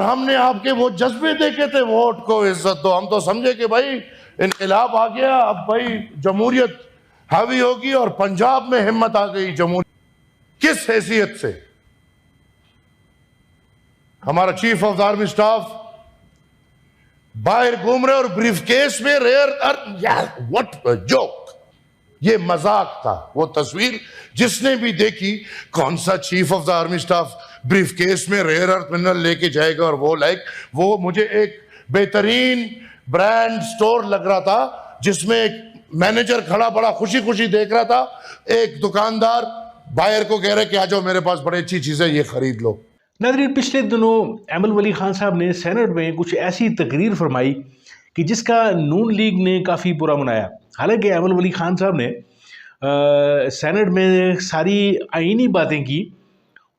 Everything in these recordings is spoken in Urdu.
ہم نے آپ کے وہ جذبے دیکھے تھے ووٹ کو عزت دو، ہم تو سمجھے کہ بھائی انقلاب آ گیا، اب بھائی جمہوریت حاوی ہوگی، اور پنجاب میں ہمت آ گئی جمہوریت۔ کس حیثیت سے ہمارا چیف آف آرمی سٹاف باہر گھوم رہے اور بریف کیس میں وٹ جوک، یہ مذاق تھا۔ وہ تصویر جس نے بھی دیکھی، کون سا chief of the army staff brief case میں ریئر ارتھ منرل لے کے جائے گا، اور وہ مجھے ایک بہترین برانڈ سٹور لگ رہا تھا جس میں ایک مینیجر کھڑا بڑا خوشی خوشی دیکھ رہا تھا، ایک دکاندار بائر کو کہہ رہے کہ آجاؤ میرے پاس بڑی اچھی چیزیں یہ خرید لو۔ ناظرین، پچھلے دنوں ایمل ولی خان صاحب نے سینٹ میں کچھ ایسی تقریر فرمائی کہ جس کا نون لیگ نے کافی برا منایا۔ حالانکہ ایمل ولی خان صاحب نے سینٹ میں ساری آئینی باتیں کی،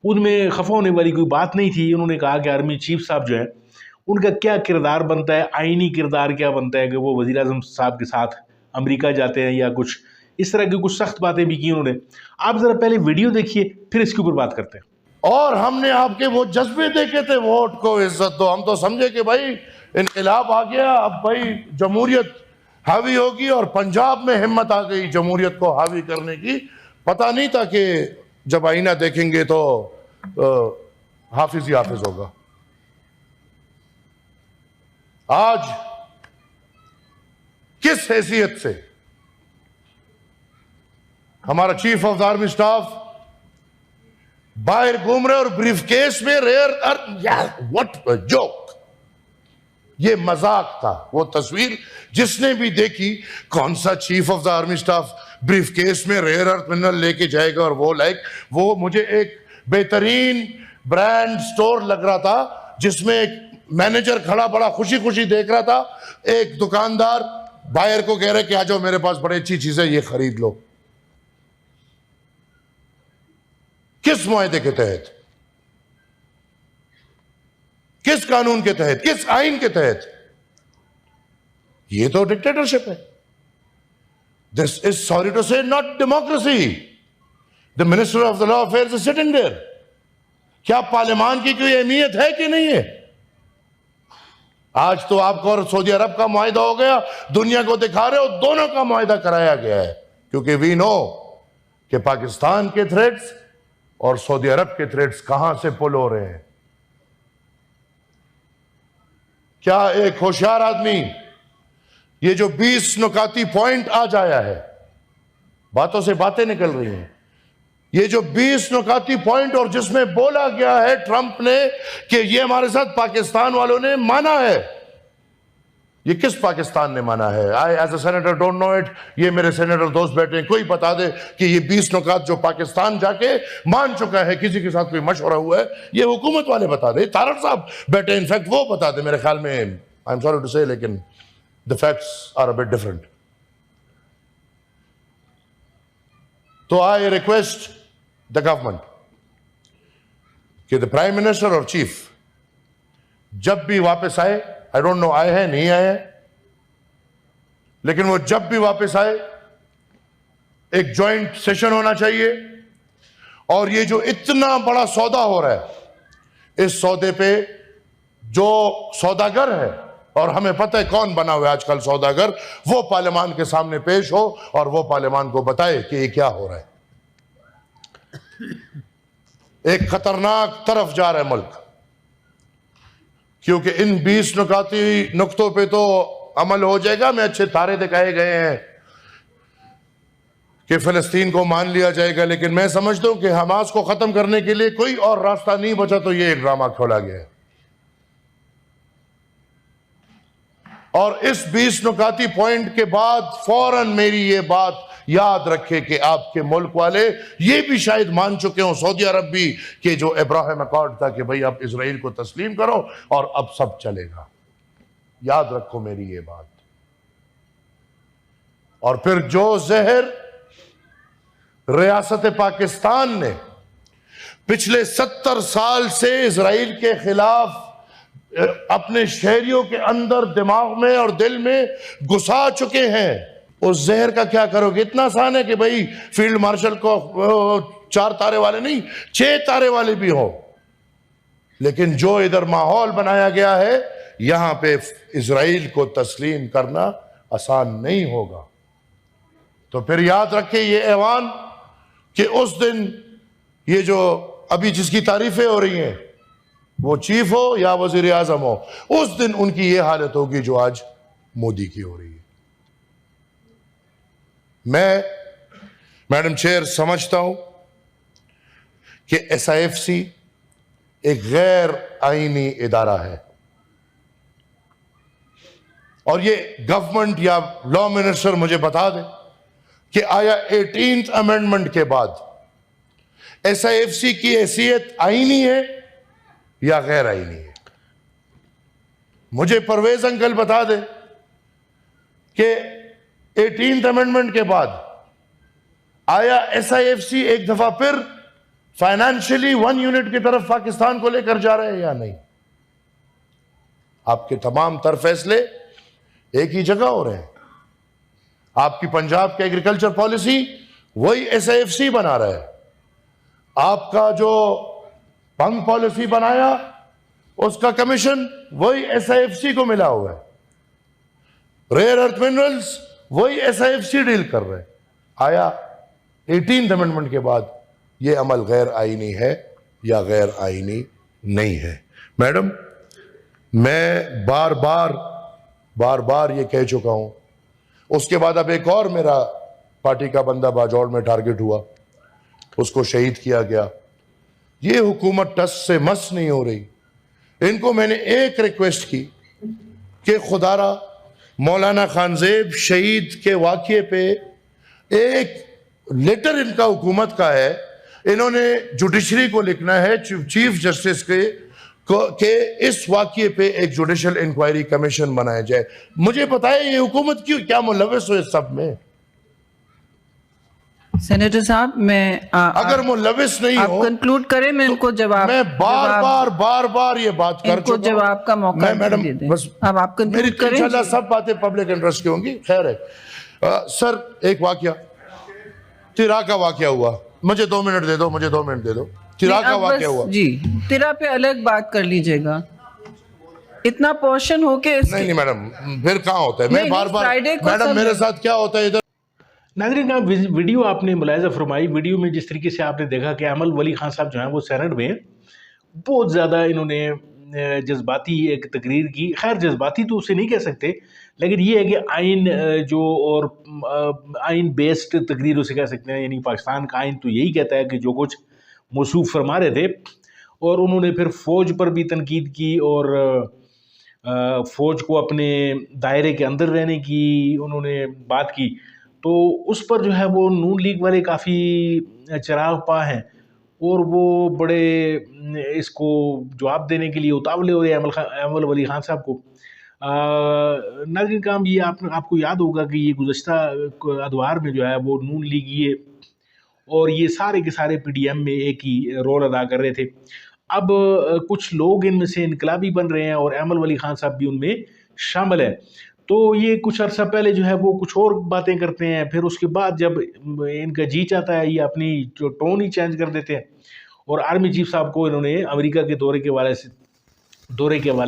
ان میں خفا ہونے والی کوئی بات نہیں تھی۔ انہوں نے کہا کہ آرمی چیف صاحب جو ہیں ان کا کیا کردار بنتا ہے، آئینی کردار کیا بنتا ہے کہ وہ وزیر اعظم صاحب کے ساتھ امریکہ جاتے ہیں، یا کچھ اس طرح کی کچھ سخت باتیں بھی کی انہوں نے۔ آپ ذرا پہلے ویڈیو دیکھیے، پھر اس کے اوپر بات کرتے ہیں۔ اور ہم نے آپ کے وہ جذبے دیکھے تھے ووٹ کو عزت دو، ہم تو سمجھے کہ بھائی انقلاب آ گیا، اب بھائی جمہوریت حاوی ہوگی، اور پنجاب میں ہمت آ گئی جمہوریت کو حاوی کرنے کی۔ پتہ نہیں تھا کہ جب آئینہ دیکھیں گے تو حافظ ہی حافظ ہوگا۔ آج کس حیثیت سے ہمارا چیف آف آرمی سٹاف باہر گھوم رہے اور بریف کیس میں ریئر وٹ جوک، یہ مذاق تھا۔ وہ تصویر جس نے بھی دیکھی، کون سا chief of the army staff brief case میں ریئر ارتھ منرل لے کے جائے گا، اور وہ مجھے ایک بہترین برانڈ سٹور لگ رہا تھا جس میں ایک مینیجر کھڑا بڑا خوشی خوشی دیکھ رہا تھا، ایک دکاندار بائر کو کہہ رہے کہ آجاؤ میرے پاس بڑی اچھی چیزیں یہ خرید لو۔ کس معاہدے کے تحت، کس قانون کے تحت، کس آئین کے تحت؟ یہ تو ڈکٹیٹرشپ ہے۔ This is, sorry to say, not democracy. The Minister of the Law Affairs is sitting there. کیا پارلیمان کی کوئی اہمیت ہے کہ نہیں ہے؟ آج تو آپ کو اور سعودی عرب کا معاہدہ ہو گیا، دنیا کو دکھا رہے ہو دونوں کا معاہدہ کرایا گیا ہے، کیونکہ we know کہ پاکستان کے تھریٹس اور سعودی عرب کے تھریٹس کہاں سے پل ہو رہے ہیں۔ کیا ایک ہوشیار آدمی یہ جو 20 نکاتی پوائنٹ آج آیا ہے، باتوں سے باتیں نکل رہی ہیں، یہ جو 20 نکاتی پوائنٹ اور جس میں بولا گیا ہے ٹرمپ نے کہ یہ ہمارے ساتھ پاکستان والوں نے مانا ہے، یہ کس پاکستان نے مانا ہے؟ I as a senator don't know it. یہ میرے سینیٹر دوست بیٹھے ہیں، کوئی بتا دے کہ یہ 20 نکات جو پاکستان جا کے مان چکا ہے، کسی کے ساتھ کوئی مشورہ ہوا ہے، یہ حکومت والے بتا دے۔ تارڑ صاحب بیٹھے، انفیکٹ وہ بتا دے، میرے خیال میں I'm sorry to say لیکن the facts are a bit different. تو I request the government کہ the prime minister اور chief جب بھی واپس آئے، I don't know آئے ہیں نہیں آئے ہیں، لیکن وہ جب بھی واپس آئے ایک جوائنٹ سیشن ہونا چاہیے، اور یہ جو اتنا بڑا سودا ہو رہا ہے، اس سودے پہ جو سوداگر ہے، اور ہمیں پتہ ہے کون بنا ہوا ہے آج کل سوداگر، وہ پارلیمان کے سامنے پیش ہو اور وہ پارلیمان کو بتائے کہ یہ کیا ہو رہا ہے۔ ایک خطرناک طرف جا رہا ہے ملک، کیونکہ ان 20 نکاتی نقطوں پہ تو عمل ہو جائے گا، میں اچھے تارے دکھائے گئے ہیں کہ فلسطین کو مان لیا جائے گا، لیکن میں سمجھتا ہوں کہ حماس کو ختم کرنے کے لیے کوئی اور راستہ نہیں بچا، تو یہ ایک ڈرامہ کھولا گیا ہے۔ اور اس 20 نکاتی پوائنٹ کے بعد فوراً میری یہ بات یاد رکھے کہ آپ کے ملک والے یہ بھی شاید مان چکے ہوں، سعودی عرب بھی، کہ جو ابراہیم اکارڈ تھا کہ بھئی اب اسرائیل کو تسلیم کرو اور اب سب چلے گا۔ یاد رکھو میری یہ بات۔ اور پھر جو زہر ریاست پاکستان نے پچھلے 70 سال سے اسرائیل کے خلاف اپنے شہریوں کے اندر، دماغ میں اور دل میں گھسا چکے ہیں، اس زہر کا کیا کرو گے؟ اتنا آسان ہے کہ بھئی فیلڈ مارشل کو 4 تارے والے نہیں 6 تارے والے بھی ہوں، لیکن جو ادھر ماحول بنایا گیا ہے یہاں پہ اسرائیل کو تسلیم کرنا آسان نہیں ہوگا. تو پھر یاد رکھیں یہ ایوان کہ اس دن یہ جو ابھی جس کی تعریفیں ہو رہی ہیں وہ چیف ہو یا وزیر اعظم ہو، اس دن ان کی یہ حالت ہوگی جو آج مودی کی ہو رہی ہے. میں میڈم چیئر سمجھتا ہوں کہ SIFC ایک غیر آئینی ادارہ ہے، اور یہ گورنمنٹ یا لا منسٹر مجھے بتا دے کہ آیا 18th امینڈمنٹ کے بعد SIFC کی حیثیت آئینی ہے یا غیر آئینی ہے؟ مجھے پرویز انکل بتا دے کہ 18th امینڈمنٹ کے بعد آیا SIFC ایک دفعہ پھر فائنانشلی 1 یونٹ کی طرف پاکستان کو لے کر جا رہے ہیں یا نہیں؟ آپ کے تمام تر فیصلے ایک ہی جگہ ہو رہے ہیں. آپ کی پنجاب کے ایگریکلچر پالیسی وہی SIFC بنا رہا ہے. آپ کا جو بنگ پالیسی بنایا اس کا کمیشن وہی SIFC کو ملا ہوا ہے. ریئر ارتھ منرلز وہی SIFC ڈیل کر رہے ہیں. آیا 18th امینڈمنٹ کے بعد یہ عمل غیر آئینی ہے یا غیر آئینی نہیں ہے؟ میڈم میں بار بار یہ کہہ چکا ہوں. اس کے بعد اب ایک اور میرا پارٹی کا بندہ باجوڑ میں ٹارگٹ ہوا، اس کو شہید کیا گیا. یہ حکومت ٹس سے مس نہیں ہو رہی. ان کو میں نے ایک ریکویسٹ کی کہ خدارا مولانا خانزیب شہید کے واقعے پہ ایک لیٹر ان کا حکومت کا ہے، انہوں نے جوڈیشری کو لکھنا ہے، چیف جسٹس کے، کہ اس واقعے پہ ایک جوڈیشل انکوائری کمیشن بنایا جائے. مجھے بتائے یہ حکومت کیا ملوث ہو اس سب میں؟ سینیٹر صاحب میں اگر ملوث نہیں آپ ہو کنکلوڈ کریں، میں ان کو جواب، میں بار یہ بات کر ان کو چکا ہوں. جواب کا موقع میڈم دے دیں. بس اب آپ میری کنکلوڈ کریں. انشاءاللہ سب باتیں پبلک انٹرسٹ کی ہوں گی. خیر ہے سر، ایک واقعہ تیرا کا واقعہ ہوا، مجھے 2 منٹ دے دو. تیرا کا واقعہ ہوا جی، تیرا پہ الگ بات کر لیجئے گا. اتنا پورشن ہو کے نہیں میڈم پھر کہاں ہوتا ہے؟ میں بار میڈم میرے ساتھ کیا ہوتا ہے ادھر. ناظرین ویڈیو آپ نے ملاحظہ فرمائی. ویڈیو میں جس طریقے سے آپ نے دیکھا کہ ایمل ولی خان صاحب جو ہیں وہ سینٹ میں بہت زیادہ انہوں نے جذباتی ایک تقریر کی. خیر جذباتی تو اسے نہیں کہہ سکتے، لیکن یہ ہے کہ آئین جو اور آئین بیسڈ تقریر اسے کہہ سکتے ہیں. یعنی پاکستان کا آئین تو یہی کہتا ہے کہ جو کچھ موصوف فرما رہے تھے، اور انہوں نے پھر فوج پر بھی تنقید کی اور فوج کو اپنے دائرے کے اندر رہنے کی انہوں نے بات کی. تو اس پر جو ہے وہ نون لیگ والے کافی چراغ پا ہیں اور وہ بڑے اس کو جواب دینے کے لیے اتاولے ہو رہے ہیں ایمل ولی خان صاحب کو. ناظرین کرام یہ آپ کو یاد ہوگا کہ یہ گزشتہ ادوار میں جو ہے وہ نون لیگ یہ اور یہ سارے کے سارے PDM میں ایک ہی رول ادا کر رہے تھے. اب کچھ لوگ ان میں سے انقلابی بن رہے ہیں اور ایمل ولی خان صاحب بھی ان میں شامل ہیں. تو یہ کچھ عرصہ پہلے جو ہے وہ کچھ اور باتیں کرتے ہیں، پھر اس کے بعد جب ان کا جی چاہتا ہے یہ اپنی جو ٹون ہی چینج کر دیتے ہیں. اور آرمی چیف صاحب کو انہوں نے امریکہ کے دورے کے حوالے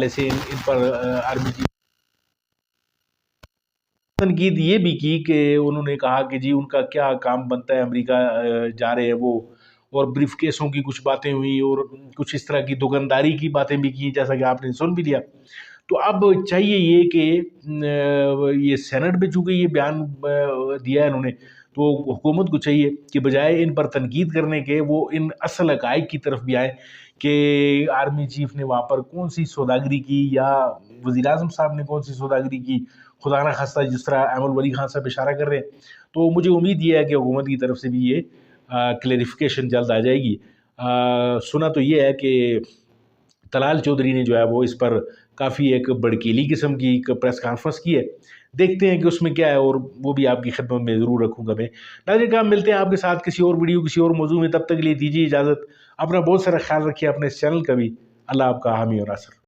سے ان پر آرمی چیف تنقید یہ بھی کی کہ انہوں نے کہا کہ جی ان کا کیا کام بنتا ہے، امریکہ جا رہے ہیں وہ، اور بریف کیسوں کی کچھ باتیں ہوئی اور کچھ اس طرح کی دکانداری کی باتیں بھی کی، جیسا کہ آپ نے سن بھی لیا. تو اب چاہیے یہ کہ یہ سینٹ میں چونکہ یہ بیان دیا ہے انہوں نے، تو حکومت کو چاہیے کہ بجائے ان پر تنقید کرنے کے وہ ان اصل حقائق کی طرف بھی آئیں کہ آرمی چیف نے وہاں پر کون سی سوداگری کی یا وزیر اعظم صاحب نے کون سی سوداگری کی، خدا نہ خواستہ جس طرح ایمل ولی خان صاحب اشارہ کر رہے ہیں. تو مجھے امید یہ ہے کہ حکومت کی طرف سے بھی یہ کلیریفیکیشن جلد آ جائے گی. سنا تو یہ ہے کہ طلال چودھری نے جو ہے وہ اس پر کافی ایک بڑکیلی قسم کی ایک پریس کانفرنس کی ہے. دیکھتے ہیں کہ اس میں کیا ہے اور وہ بھی آپ کی خدمت میں ضرور رکھوں گا. میں ناظرین کرام ملتے ہیں آپ کے ساتھ کسی اور ویڈیو کسی اور موضوع میں. تب تک کے لیے دیجیے اجازت. اپنا بہت سارا خیال رکھیے، اپنے اس چینل کا بھی. اللہ آپ کا حامی اور ناصر.